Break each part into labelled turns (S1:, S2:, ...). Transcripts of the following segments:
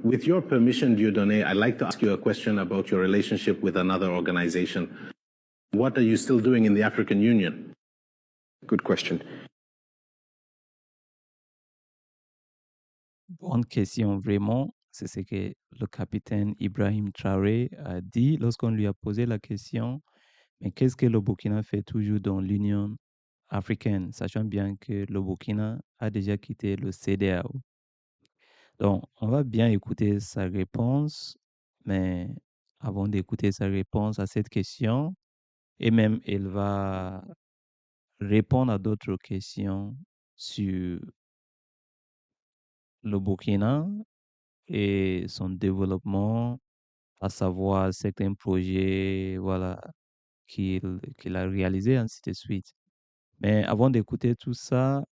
S1: With your permission, Dieudonné, I'd like to ask you a question about your relationship with another organization. What are you still doing in the African Union?
S2: Good question.
S3: Bonne question, vraiment. C'est ce que le capitaine Ibrahim Traoré a dit lorsqu'on lui a posé la question, mais qu'est-ce que le Burkina fait toujours dans l'Union africaine, sachant bien que le Burkina a déjà quitté le CEDEAO. Donc, on va bien écouter sa réponse, mais avant d'écouter sa réponse à cette question, et même elle va répondre à d'autres questions sur le Burkina et son développement, à savoir certains projets voilà, qu'il a réalisés, ainsi de suite. Mais avant d'écouter tout ça,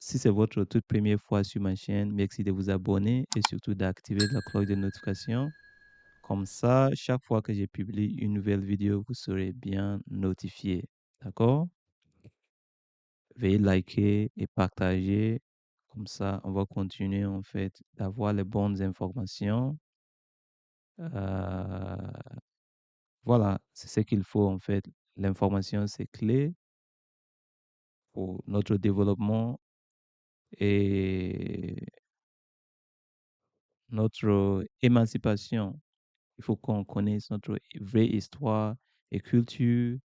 S3: si c'est votre toute première fois sur ma chaîne, merci de vous abonner et surtout d'activer la cloche de notification. Comme ça, chaque fois que je publie une nouvelle vidéo, vous serez bien notifié. D'accord? Veuillez liker et partager. Comme ça, on va continuer en fait d'avoir les bonnes informations. Voilà, c'est ce qu'il faut en fait. L'information, c'est clé pour notre développement et notre émancipation. Il faut qu'on connaisse notre vraie histoire et culture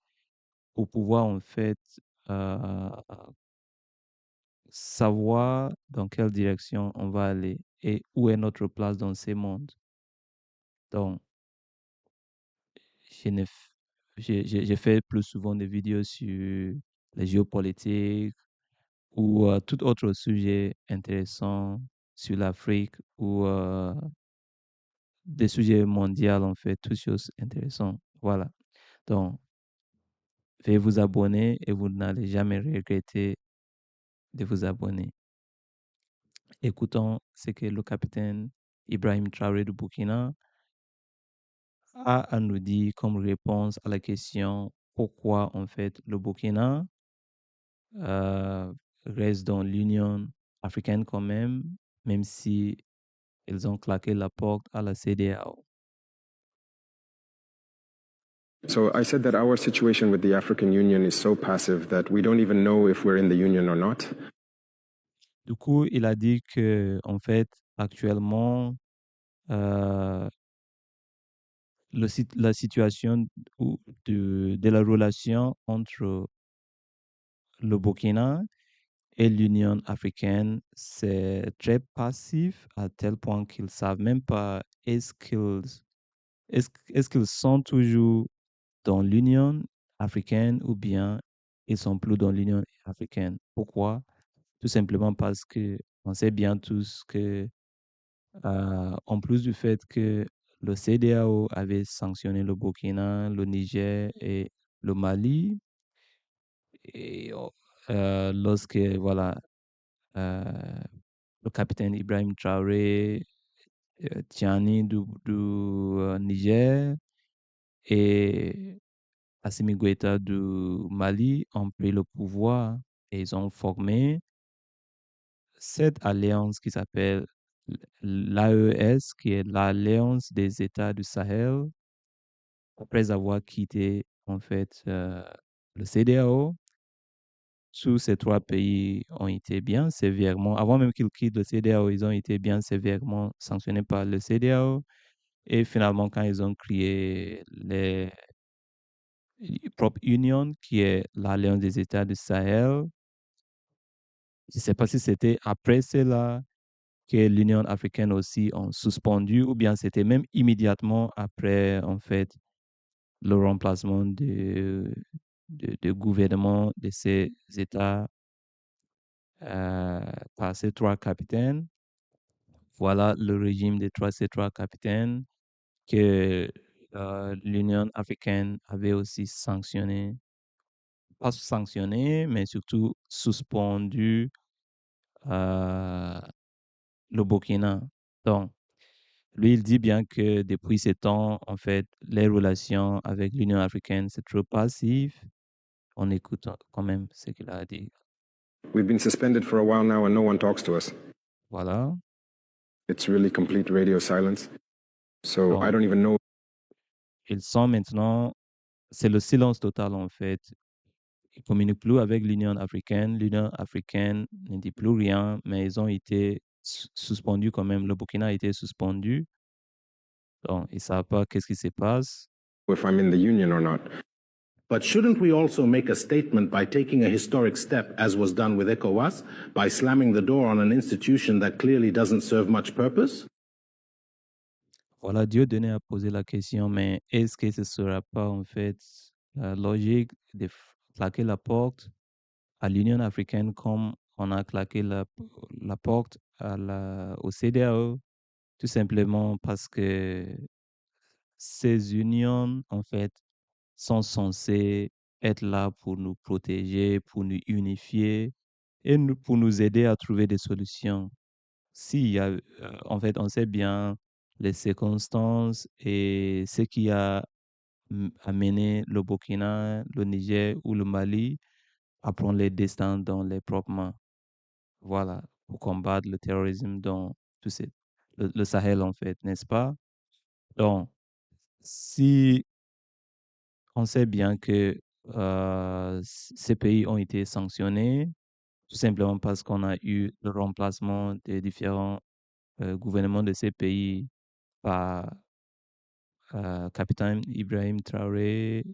S3: pour pouvoir en fait euh, savoir dans quelle direction on va aller et où est notre place dans ces mondes. Donc, je ne f- j'ai fait plus souvent des vidéos sur les géopolitiques ou tout autre sujet intéressant sur l'Afrique ou des sujets mondiaux, en fait, toutes choses intéressantes. Voilà. Donc, veuillez vous abonner et vous n'allez jamais regretter de vous abonner. Écoutons ce que le capitaine Ibrahim Traoré du Burkina a à nous dire comme réponse à la question pourquoi en fait le Burkina euh, reste dans l'Union africaine quand même si ils ont claqué la porte à la CEDEAO.
S2: So I said that our situation with the African Union is so passive that we don't even know if we're in the Union or not.
S3: Du coup, il a dit que en fait actuellement euh, la situation de la relation entre le Burkina et l'Union africaine, c'est très passif à tel point qu'ils savent même pas est-ce qu'ils sont toujours dans l'Union africaine ou bien ils sont plus dans l'Union africaine. Pourquoi? Tout simplement parce que on sait bien tous que en plus du fait que le CEDEAO avait sanctionné le Burkina, le Niger et le Mali, et lorsque voilà le capitaine Ibrahim Traoré, Tiani du Niger et Assimi Goïta du Mali ont pris le pouvoir et ils ont formé cette alliance qui s'appelle l'AES, qui est l'Alliance des États du Sahel, après avoir quitté en fait le CEDEAO. Tous ces trois pays ont été bien sévèrement, avant même qu'ils quittent le CEDEAO, ils ont été bien sévèrement sanctionnés par le CEDEAO. Et finalement, quand ils ont créé les propres unions, qui est l'Alliance des États du Sahel, je ne sais pas si c'était après cela que l'Union africaine aussi ont suspendu, ou bien c'était même immédiatement après, en fait, le remplacement de gouvernement de ces États euh, par ces trois capitaines. Voilà le régime de ces trois capitaines que l'Union africaine avait aussi sanctionné, pas sanctionné, mais surtout suspendu euh, le Burkina. Donc, lui, il dit bien que depuis ces temps, en fait, les relations avec l'Union africaine, c'est trop passif. On écoute quand même ce qu'il a dit.
S2: We've been suspended for a while now and no one talks to us.
S3: Voilà.
S2: It's really complete radio silence. So I
S3: Donc,
S2: don't even know.
S3: ils sont maintenant, c'est le silence total en fait. Ils ne communiquent plus avec l'Union africaine. L'Union africaine ne dit plus rien, mais ils ont été suspendus quand même. Le Burkina a été suspendu. Donc, ils ne savent pas qu'est-ce qui se passe.
S2: If I'm in the union or not.
S1: But shouldn't we also make a statement by taking a historic step, as was done with ECOWAS, by slamming the door on an institution that clearly doesn't serve much purpose?
S3: Voilà, Dieudonné a posé la question, mais est-ce que ce ne sera pas en fait logique de claquer la porte à l'Union africaine comme on a claqué la porte au CEDEAO, tout simplement parce que ces unions, en fait, sont censées être là pour nous protéger, pour nous unifier et pour nous aider à trouver des solutions. S'il y a, en fait, on sait bien les circonstances et ce qui a amené le Burkina, le Niger ou le Mali à prendre les destins dans les propres mains. Voilà, pour combattre le terrorisme dans le Sahel, en fait, n'est-ce pas? Donc, si on sait bien que ces pays ont été sanctionnés, tout simplement parce qu'on a eu le remplacement des différents gouvernements de ces pays par capitaine Ibrahim Traoré,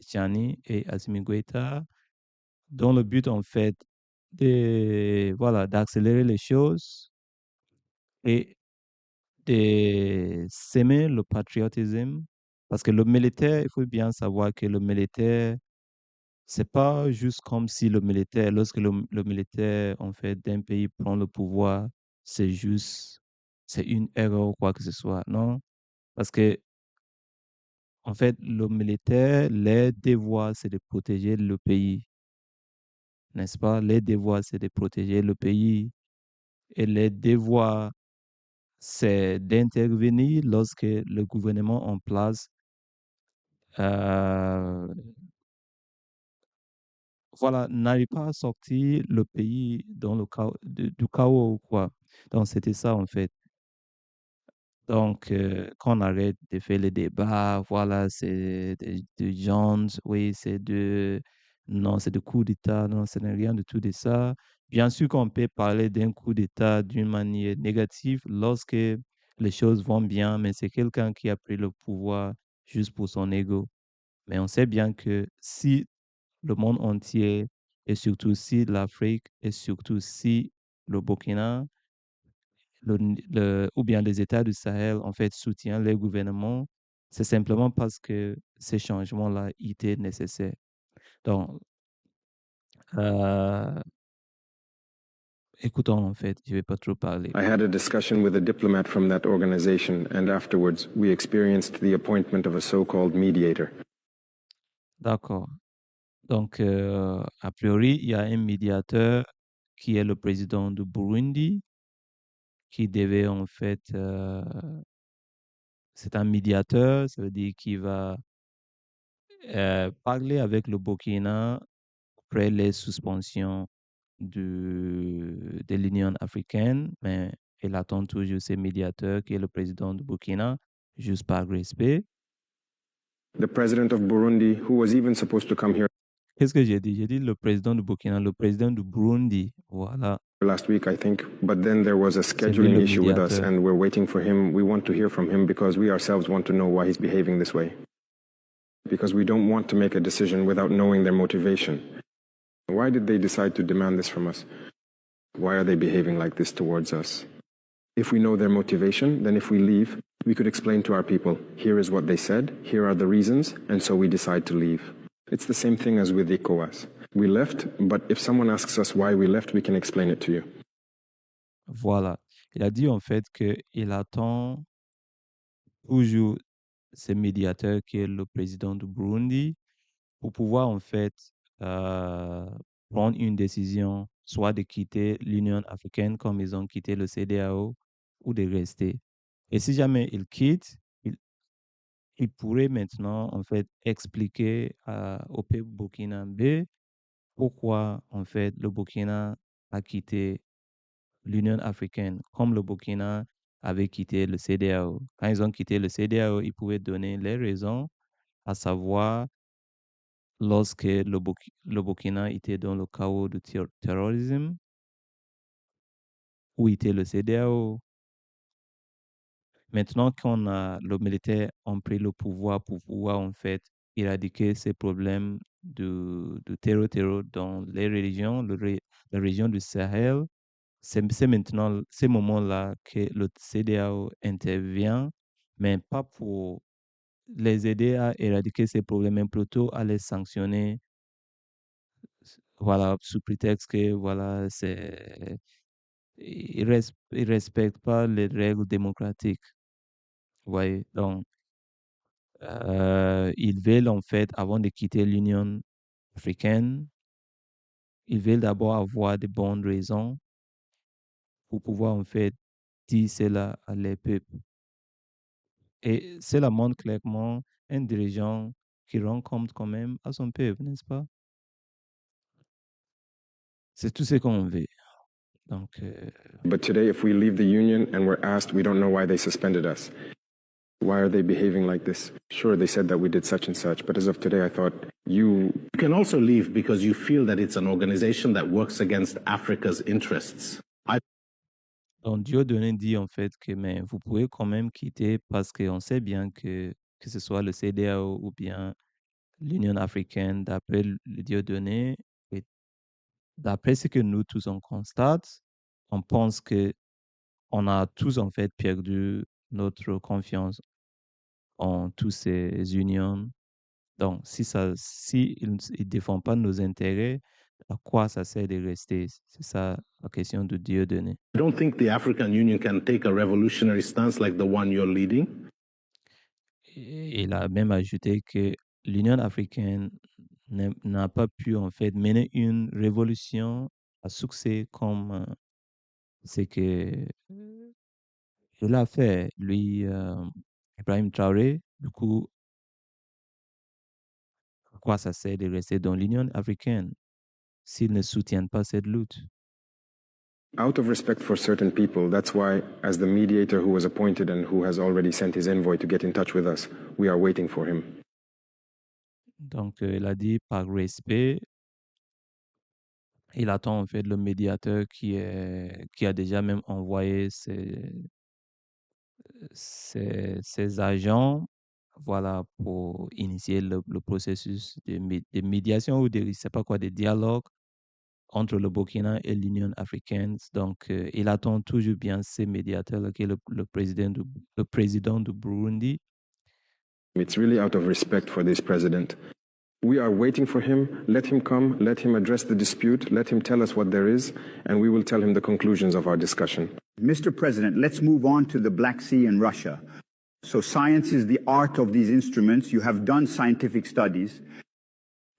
S3: Tchani et Assimi Goïta, dont le but, en fait, voilà, d'accélérer les choses et de s'aimer le patriotisme. Parce que le militaire, il faut bien savoir que le militaire, c'est pas juste comme si le militaire, lorsque le militaire, en fait, d'un pays prend le pouvoir, c'est juste, c'est une erreur ou quoi que ce soit. Non, parce que, en fait, le militaire, les devoirs, c'est de protéger le pays, n'est-ce pas? Les devoirs, c'est de protéger le pays. Et les devoirs, c'est d'intervenir lorsque le gouvernement en place euh, voilà, n'arrive pas à sortir le pays dans le chaos, du chaos ou quoi. Donc, c'était ça, en fait. Donc, qu'on arrête de faire les débats, voilà, c'est de gens, oui, non, c'est de coup d'État, non, ce n'est rien de tout de ça. Bien sûr qu'on peut parler d'un coup d'État d'une manière négative lorsque les choses vont bien, mais c'est quelqu'un qui a pris le pouvoir juste pour son ego. Mais on sait bien que si le monde entier, et surtout si l'Afrique, et surtout si le Burkina, ou bien les États du Sahel, en fait, soutiennent les gouvernements, c'est simplement parce que ces changements-là étaient nécessaires. Donc, euh, écoutons, en fait, je ne vais pas trop parler.
S2: I had a discussion with a diplomat from that organization, and afterwards we experienced the appointment of a so-called mediator.
S3: D'accord. Donc, a priori, il y a un médiateur qui est le président du Burundi, qui devait en fait, c'est un médiateur, ça veut dire qu'il va parler avec le Burkina après les suspensions de l'Union africaine, mais il attend toujours ce médiateur qui est le président du Burkina, juste par respect.
S2: The president of Burundi, who was even supposed to come here
S3: Qu'est-ce que j'ai dit? J'ai dit le président du Burkina, le président du Burundi. Voilà.
S2: last week, I think, but then there was a
S3: C'est lui
S2: scheduling
S3: le
S2: issue with us,
S3: médiateur.
S2: and we're waiting for him. We want to hear from him because we ourselves want to know why he's behaving this way. Because we don't want to make a decision without knowing their motivation. Why did they decide to demand this from us? Why are they behaving like this towards us? If we know their motivation, then if we leave, we could explain to our people, here is what they said, here are the reasons, and so we decide to leave. It's the same thing as with ECOWAS. We left, but if someone asks us why we left, we can explain it to you.
S3: Voilà. Il a dit en fait qu'il attend toujours ce médiateur qui est le président du Burundi pour pouvoir en fait euh, prendre une décision, soit de quitter l'Union africaine comme ils ont quitté le CEDEAO ou de rester. Et si jamais ils quittent, ils pourraient maintenant en fait expliquer au peuple burkinabé pourquoi en fait le Burkina a quitté l'Union africaine, comme le Burkina avaient quitté le CEDEAO. Quand ils ont quitté le CEDEAO, ils pouvaient donner les raisons, à savoir lorsque le Burkina était dans le chaos du terrorisme, où était le CEDEAO. Maintenant qu'on a le militaire ont pris le pouvoir pour pouvoir en fait éradiquer ces problèmes de terror dans les régions, la région du Sahel, c'est maintenant ces moments-là que le CEDEAO intervient, mais pas pour les aider à éradiquer ces problèmes, mais plutôt à les sanctionner, voilà, sous prétexte que voilà, ils respectent pas les règles démocratiques. Vous voyez, donc ils veulent en fait, avant de quitter l'Union africaine, ils veulent d'abord avoir de bonnes raisons pour pouvoir en fait dire cela à les peuples. Et cela montre clairement un dirigeant qui rend compte quand même à son peuple, n'est-ce pas? C'est tout ce qu'on veut. Donc,
S2: But today, if we leave the union and we're asked, we don't know why they suspended us. Why are they behaving like this? Sure, they said that we did such and such, but as of today, I thought
S1: You can also leave because you feel that it's an organization that works against Africa's interests.
S3: donc Dieudonné dit en fait que mais vous pouvez quand même quitter parce qu'on sait bien que ce soit le CEDEAO ou bien l'Union africaine, d'après le Dieudonné, et d'après ce que nous tous on constate, on pense que on a tous en fait perdu notre confiance en tous ces unions. Donc, si ils ne défendent pas nos intérêts, à quoi ça sert de rester? C'est ça la question de Dieudonné.
S1: I don't think the African Union can take a revolutionary stance like the one you're leading.
S3: Et il a même ajouté que l'Union africaine n'a pas pu en fait mener une révolution à succès comme ce que il a fait, lui, Ibrahim Traoré. Du coup, à quoi ça sert de rester dans l'Union africaine s'ils ne soutiennent pas cette lutte?
S2: out of respect for certain people, that's why, as the mediator who was appointed and who has already sent his envoy to get in touch with us, we are waiting for him.
S3: Donc, il a dit par respect, il attend en fait le médiateur qui a déjà même envoyé ses agents, voilà, pour initier le processus de médiation ou de, je sais pas quoi, de dialogue entre le Burkina et l'Union africaine. Donc, il attend toujours bien ces médiateurs-là, qui est le président du Burundi.
S2: It's really out of respect for this president. We are waiting for him. Let him come. Let him address the dispute. Let him tell us what there is, and we will tell him the conclusions of our discussion.
S4: Mr. President, let's move on to the Black Sea and Russia. So science is the art of these instruments. You have done scientific studies.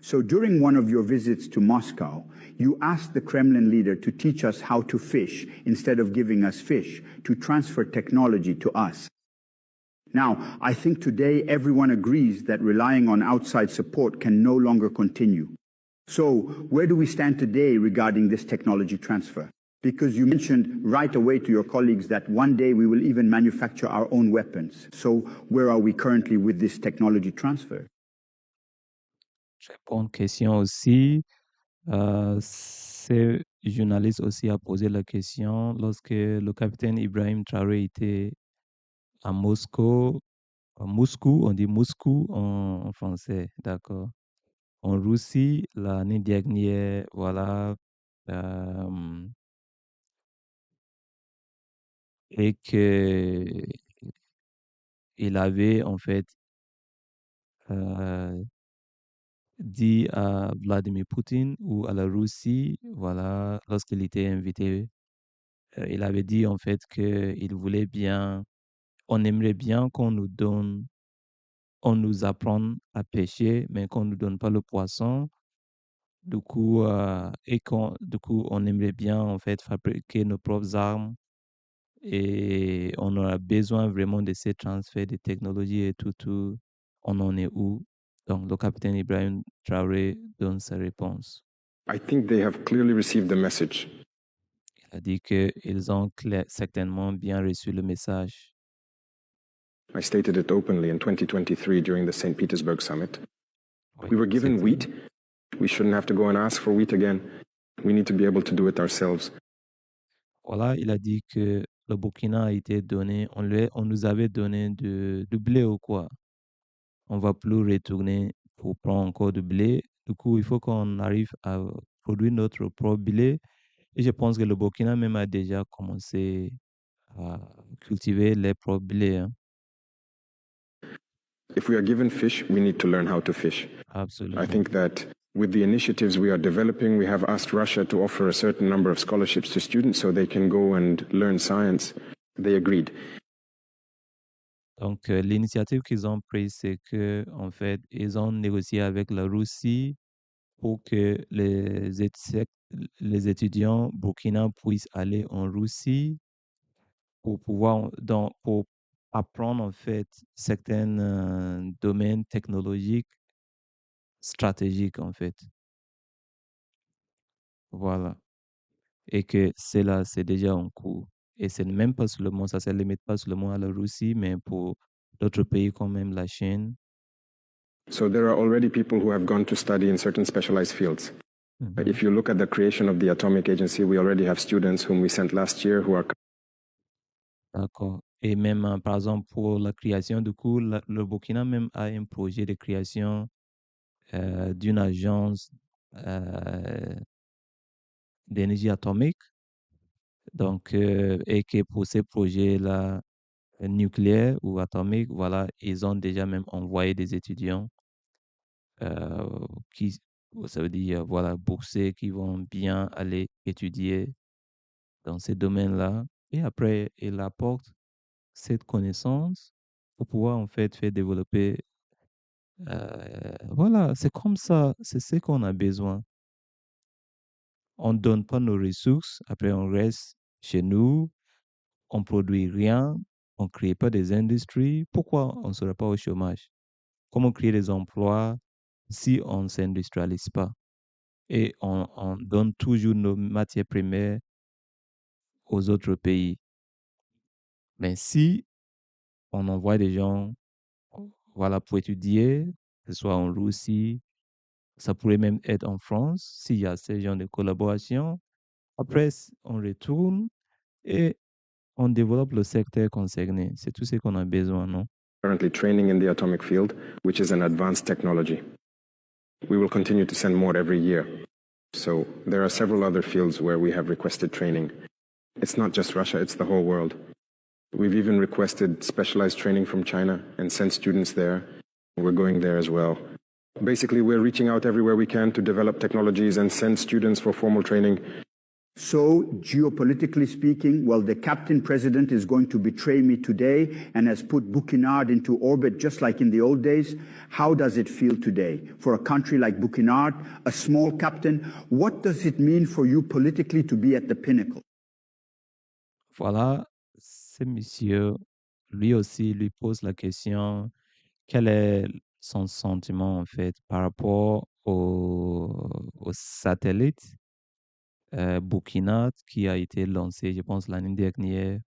S4: So during one of your visits to Moscow, you asked the Kremlin leader to teach us how to fish instead of giving us fish, to transfer technology to us. Now, I think today everyone agrees that relying on outside support can no longer continue. So where do we stand today regarding this technology transfer? Because you mentioned right away to your colleagues that one day we will even manufacture our own weapons. So where are we currently with this technology transfer?
S3: Je réponds une question aussi. Ce journaliste aussi a posé la question lorsque le capitaine Ibrahim Traoré était à Moscou, on dit Moscou en français, d'accord. En Russie, l'année dernière, voilà, et que il avait en fait dit à Vladimir Poutine ou à la Russie, voilà, lorsqu'il était invité, il avait dit en fait qu'il voulait bien, on aimerait bien qu'on nous donne, on nous apprenne à pêcher, mais qu'on ne nous donne pas le poisson. Du coup, du coup, on aimerait bien en fait fabriquer nos propres armes et on aura besoin vraiment de ces transferts de technologies et tout. On en est où? Donc, le capitaine Ibrahim Traoré donne sa réponse.
S2: I think they have clearly received the message.
S3: Il a dit qu'ils ont certainement bien reçu le message.
S2: I stated it openly in 2023 during the St. Petersburg summit.
S3: Oui,
S2: We were given
S3: c'était-
S2: wheat. We shouldn't have to go and ask for wheat again. We need to be able to do it ourselves.
S3: Voilà, il a dit que le Burkina a été donné, on nous avait donné du blé ou quoi. On va plus retourner pour prendre encore du blé. Du coup, il faut qu'on arrive à produire notre propre blé. Et je pense que le Burkina même a déjà commencé à cultiver les propres blés, hein.
S2: If we are given fish, we need to learn how to fish.
S3: Absolument.
S2: I think that with the initiatives we are developing, we have asked Russia to offer a certain number of scholarships to students so they can go and learn science. They agreed.
S3: Donc, l'initiative qu'ils ont prise, c'est que, en fait, ils ont négocié avec la Russie pour que les étudiants burkinabés puissent aller en Russie pour pouvoir, pour apprendre, en fait, certains domaines technologiques stratégiques, en fait. Voilà. Et que cela, c'est déjà en cours. Et c'est même pas seulement, ça ne se limite pas seulement à la Russie, mais pour d'autres pays comme même la Chine.
S2: So there are already people who have gone to study in certain specialized fields.
S3: Mhm.
S2: If you look at the creation of the Atomic Agency, we already have students whom we sent last year who are
S3: D'accord. Et même, par exemple, pour la création, du coup, le Burkina même a un projet de création d'une agence d'énergie atomique. Donc, et que pour ces projets-là nucléaires ou atomiques, voilà, ils ont déjà même envoyé des étudiants qui, ça veut dire, voilà, boursiers qui vont bien aller étudier dans ces domaines-là. Et après, ils apportent cette connaissance pour pouvoir en fait faire développer. Voilà, c'est comme ça, c'est ce qu'on a besoin. On ne donne pas nos ressources, après on reste chez nous, on produit rien, on ne crée pas des industries. Pourquoi on ne serait pas au chômage? Comment créer des emplois si on ne s'industrialise pas? Et on donne toujours nos matières premières aux autres pays. Mais si on envoie des gens, voilà, pour étudier, que ce soit en Russie, ça pourrait même être en France, s'il y a ce genre de collaboration. Après, on retourne et on développe le secteur concerné. C'est tout ce qu'on a besoin, non?
S2: currently training in the atomic field, which is an advanced technology. We will continue to send more every year. So there are several other fields where we have requested training. It's not just Russia, it's the whole world. We've even requested specialized training from China and sent students there. We're going there as well. Basically, we're reaching out everywhere we can to develop technologies and send students for formal training.
S4: So, geopolitically speaking, well, the captain president is going to betray me today and has put Bukinard into orbit just like in the old days. How does it feel today for a country like Bukinard, a small captain? What does it mean for you politically to be at the pinnacle?
S3: Voilà, ce monsieur, lui aussi, lui pose la question, quel est son sentiment en fait par rapport au satellite Burkina qui a été lancé, je pense, l'année dernière.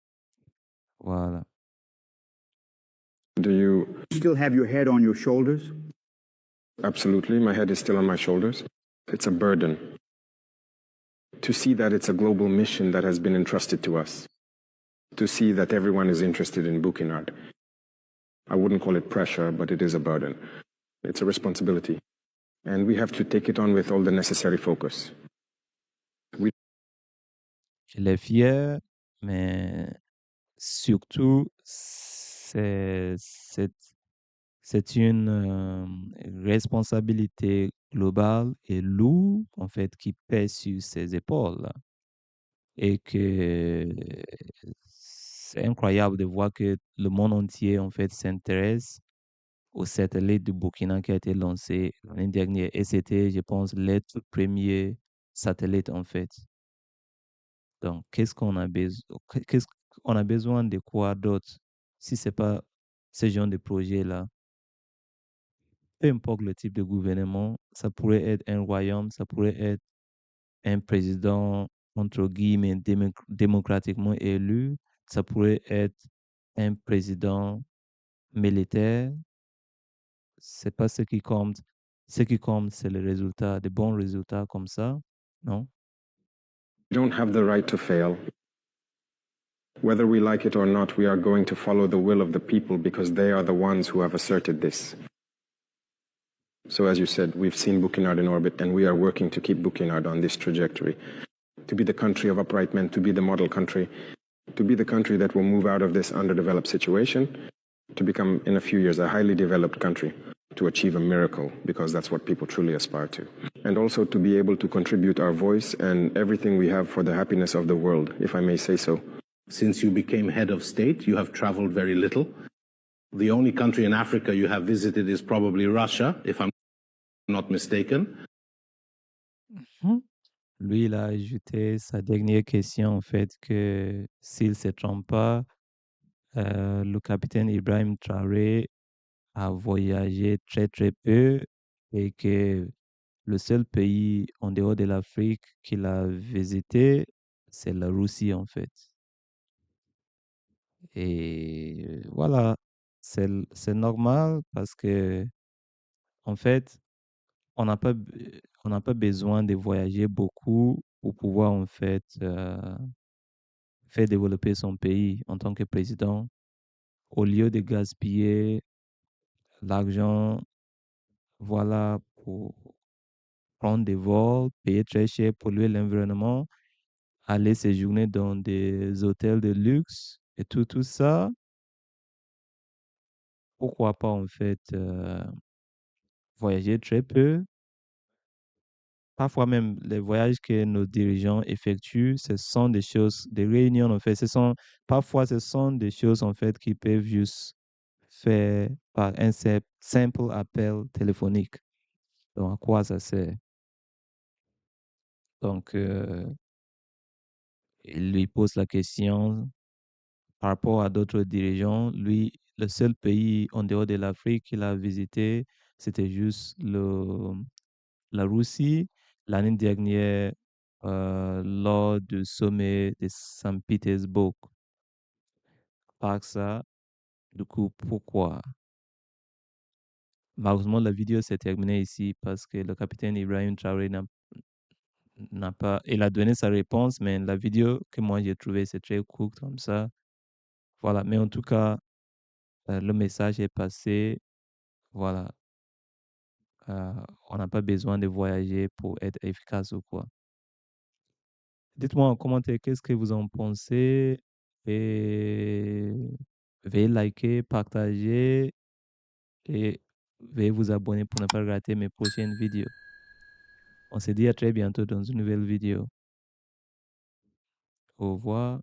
S3: Voilà.
S2: Do you?
S4: Still have your head on your shoulders?
S2: Absolutely. My head is still on my shoulders. It's a burden to see that it's a global mission that has been entrusted to us, to see that everyone is interested in Bukinard. I wouldn't call it pressure, but it is a burden. It's a responsibility. And we have to take it on with all the necessary focus.
S3: Je l'ai fier, mais surtout, c'est une responsabilité globale et lourde, en fait, qui pèse sur ses épaules. Et que c'est incroyable de voir que le monde entier, en fait, s'intéresse au satellite du Burkina qui a été lancé l'année dernière. Et c'était, je pense, les tout premiers satellites, en fait. Donc, qu'est-ce qu'on a besoin? Qu'est-ce qu'on a besoin de quoi d'autre si c'est pas ce genre de projet-là? Peu importe le type de gouvernement, ça pourrait être un royaume, ça pourrait être un président entre guillemets, démocratiquement élu, ça pourrait être un président militaire. C'est pas ce qui compte. Ce qui compte, c'est les résultats, des bons résultats comme ça, non?
S2: We don't have the right to fail. Whether we like it or not, we are going to follow the will of the people because they are the ones who have asserted this. So as you said, we've seen Bukinard in orbit, and we are working to keep Bukinard on this trajectory, to be the country of upright men, to be the model country, to be the country that will move out of this underdeveloped situation, to become, in a few years, a highly developed country, to achieve a miracle, because that's what people truly aspire to. And also to be able to contribute our voice and everything we have for the happiness of the world, if I may say so.
S1: Since you became head of state, you have traveled very little. The only country in Africa you have visited is probably Russia, if I'm not mistaken.
S3: Mhm. Lui, il a ajouté sa dernière question, en fait, que s'il ne se trompe pas, le capitaine Ibrahim Traoré a voyagé très très peu et que le seul pays en dehors de l'Afrique qu'il a visité, c'est la Russie, en fait. Et voilà, c'est normal parce que, en fait, on n'a pas besoin de voyager beaucoup pour pouvoir, en fait, faire développer son pays en tant que président. Au lieu de gaspiller l'argent, voilà, pour prendre des vols, payer très cher, polluer l'environnement, aller séjourner dans des hôtels de luxe et tout ça, pourquoi pas, en fait, voyager très peu. Parfois même, les voyages que nos dirigeants effectuent, ce sont des choses, des réunions, en fait. Parfois, ce sont des choses, en fait, qui peuvent juste faire par un simple appel téléphonique. Donc, à quoi ça sert? Donc, il lui pose la question par rapport à d'autres dirigeants. Lui, le seul pays en dehors de l'Afrique qu'il a visité, c'était juste la Russie l'année dernière lors du sommet de Saint-Pétersbourg. Par ça, du coup, pourquoi? Malheureusement, la vidéo s'est terminée ici parce que le capitaine Ibrahim Traoré n'a pas, il a donné sa réponse, mais la vidéo que moi j'ai trouvée, c'est très courte comme ça. Voilà, mais en tout cas, le message est passé. Voilà, euh, on n'a pas besoin de voyager pour être efficace ou quoi. Dites-moi en commentaire qu'est-ce que vous en pensez et veuillez liker, partager et veuillez vous abonner pour ne pas rater mes prochaines vidéos. On se dit à très bientôt dans une nouvelle vidéo. Au revoir.